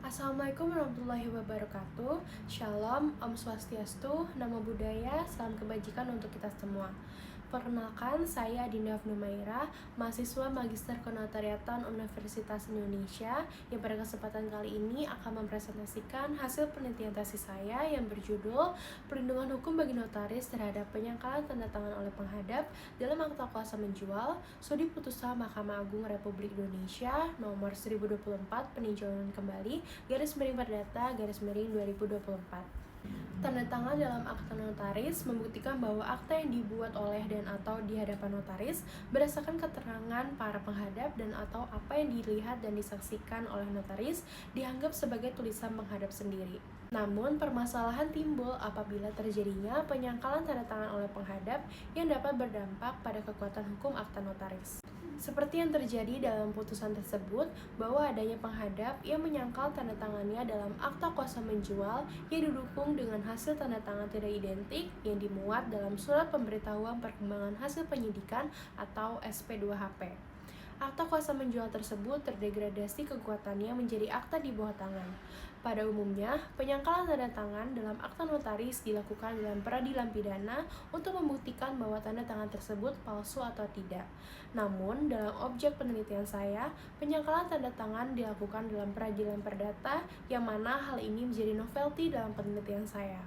Assalamualaikum warahmatullahi wabarakatuh. Shalom, Om Swastiastu, Namo Buddhaya, salam kebajikan untuk kita semua. Perkenalkan, saya Adinda Numaira, mahasiswa Magister Kenotariatan Universitas Indonesia, yang pada kesempatan kali ini akan mempresentasikan hasil penelitian tesis saya yang berjudul Perlindungan Hukum bagi Notaris terhadap Penyangkalan Tanda Tangan oleh Penghadap dalam Akta Kuasa Menjual, Studi Putusan Mahkamah Agung Republik Indonesia nomor 1024 peninjauan kembali _perdata _2024. Tanda tangan dalam akta notaris membuktikan bahwa akta yang dibuat oleh dan atau di hadapan notaris berdasarkan keterangan para penghadap dan atau apa yang dilihat dan disaksikan oleh notaris dianggap sebagai tulisan penghadap sendiri. Namun, permasalahan timbul apabila terjadinya penyangkalan tanda tangan oleh penghadap yang dapat berdampak pada kekuatan hukum akta notaris. Seperti yang terjadi dalam putusan tersebut, bahwa adanya penghadap yang menyangkal tanda tangannya dalam akta kuasa menjual yang didukung dengan hasil tanda tangan tidak identik yang dimuat dalam surat pemberitahuan perkembangan hasil penyidikan atau SP2HP. Akta kuasa menjual tersebut terdegradasi kekuatannya menjadi akta di bawah tangan. Pada umumnya, penyangkalan tanda tangan dalam akta notaris dilakukan dalam peradilan pidana untuk membuktikan bahwa tanda tangan tersebut palsu atau tidak. Namun, dalam objek penelitian saya, penyangkalan tanda tangan dilakukan dalam peradilan perdata, yang mana hal ini menjadi novelty dalam penelitian saya.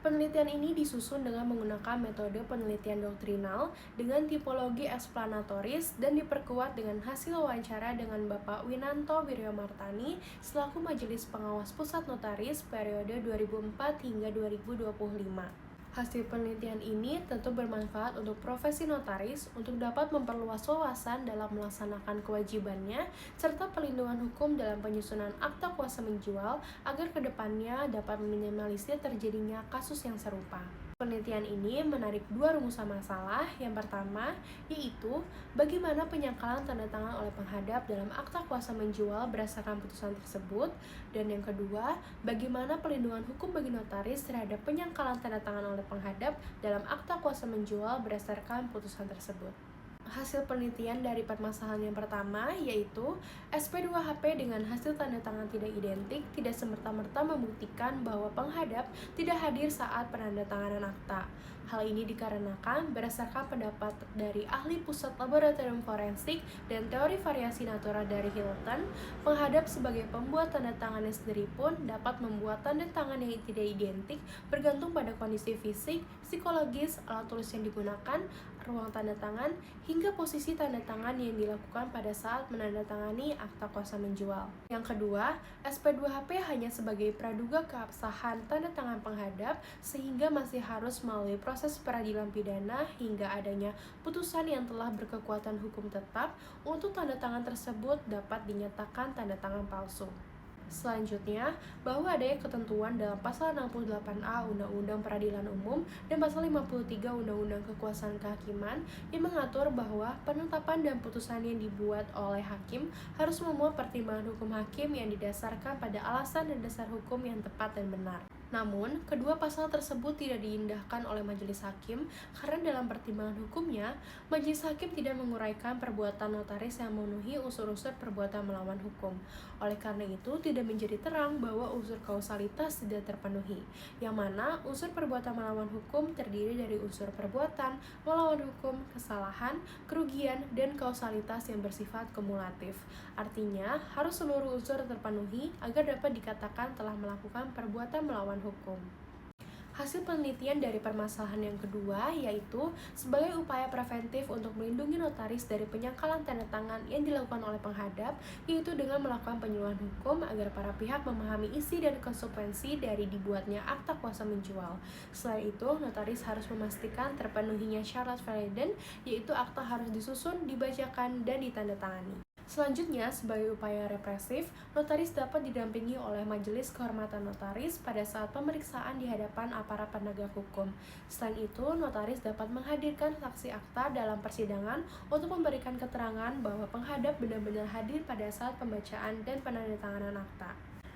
Penelitian ini disusun dengan menggunakan metode penelitian doktrinal dengan tipologi eksplanatoris dan diperkuat dengan hasil wawancara dengan Bapak Winanto Wiryamartani selaku Majelis Pengawas Pusat Notaris periode 2004 hingga 2025. Hasil penelitian ini tentu bermanfaat untuk profesi notaris untuk dapat memperluas wawasan dalam melaksanakan kewajibannya serta perlindungan hukum dalam penyusunan akta kuasa menjual agar kedepannya dapat meminimalisir terjadinya kasus yang serupa. Penelitian ini menarik dua rumusan masalah. Yang pertama, yaitu bagaimana penyangkalan tanda tangan oleh penghadap dalam akta kuasa menjual berdasarkan putusan tersebut, dan yang kedua, bagaimana perlindungan hukum bagi notaris terhadap penyangkalan tanda tangan oleh penghadap dalam akta kuasa menjual berdasarkan putusan tersebut. Hasil penelitian dari permasalahan yang pertama, yaitu SP2HP dengan hasil tanda tangan tidak identik tidak semerta-merta membuktikan bahwa penghadap tidak hadir saat penandatanganan akta. Hal ini dikarenakan berdasarkan pendapat dari ahli Pusat Laboratorium Forensik dan Teori Variasi Natural dari Hilton, penghadap sebagai pembuat tanda tangannya sendiri pun dapat membuat tanda tangan yang tidak identik bergantung pada kondisi fisik, psikologis, alat tulis yang digunakan, ruang tanda tangan, hingga posisi tanda tangan yang dilakukan pada saat menandatangani akta kuasa menjual. Yang kedua, SP2HP hanya sebagai praduga keabsahan tanda tangan penghadap sehingga masih harus melalui proses peradilan pidana hingga adanya putusan yang telah berkekuatan hukum tetap untuk tanda tangan tersebut dapat dinyatakan tanda tangan palsu. Selanjutnya, bahwa adanya ketentuan dalam pasal 68A Undang-Undang Peradilan Umum dan pasal 53 Undang-Undang Kekuasaan Kehakiman yang mengatur bahwa penetapan dan putusan yang dibuat oleh hakim harus memuat pertimbangan hukum hakim yang didasarkan pada alasan dan dasar hukum yang tepat dan benar. Namun, kedua pasal tersebut tidak diindahkan oleh majelis hakim karena dalam pertimbangan hukumnya, majelis hakim tidak menguraikan perbuatan notaris yang memenuhi unsur-unsur perbuatan melawan hukum. Oleh karena itu, tidak menjadi terang bahwa unsur kausalitas tidak terpenuhi, yang mana unsur perbuatan melawan hukum terdiri dari unsur perbuatan melawan hukum, kesalahan, kerugian, dan kausalitas yang bersifat kumulatif. Artinya, harus seluruh unsur terpenuhi agar dapat dikatakan telah melakukan perbuatan melawan hukum. Hasil penelitian dari permasalahan yang kedua yaitu sebagai upaya preventif untuk melindungi notaris dari penyangkalan tanda tangan yang dilakukan oleh penghadap, yaitu dengan melakukan penyuluhan hukum agar para pihak memahami isi dan konsekuensi dari dibuatnya akta kuasa menjual. Selain itu, notaris harus memastikan terpenuhinya syarat validen, yaitu akta harus disusun, dibacakan, dan ditandatangani. Selanjutnya, sebagai upaya represif, notaris dapat didampingi oleh Majelis Kehormatan Notaris pada saat pemeriksaan di hadapan aparat penegak hukum. Selain itu, notaris dapat menghadirkan saksi akta dalam persidangan untuk memberikan keterangan bahwa penghadap benar-benar hadir pada saat pembacaan dan penandatanganan akta.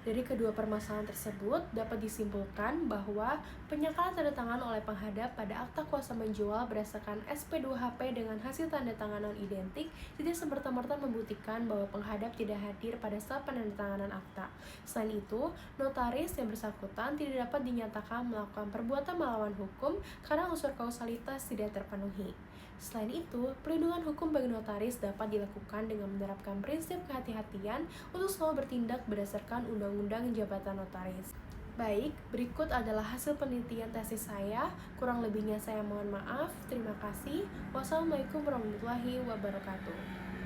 Dari kedua permasalahan tersebut, dapat disimpulkan bahwa penyangkalan tanda tangan oleh penghadap pada akta kuasa menjual berdasarkan SP2HP dengan hasil tanda tangan non-identik tidak semerta-merta membuktikan bahwa penghadap tidak hadir pada saat penandatanganan akta. Selain itu, notaris yang bersangkutan tidak dapat dinyatakan melakukan perbuatan melawan hukum karena unsur kausalitas tidak terpenuhi. Selain itu, perlindungan hukum bagi notaris dapat dilakukan dengan menerapkan prinsip kehati-hatian untuk selalu bertindak berdasarkan Undang-Undang Jabatan Notaris. Baik, berikut adalah hasil penelitian tesis saya. Kurang lebihnya saya mohon maaf. Terima kasih. Wassalamualaikum warahmatullahi wabarakatuh.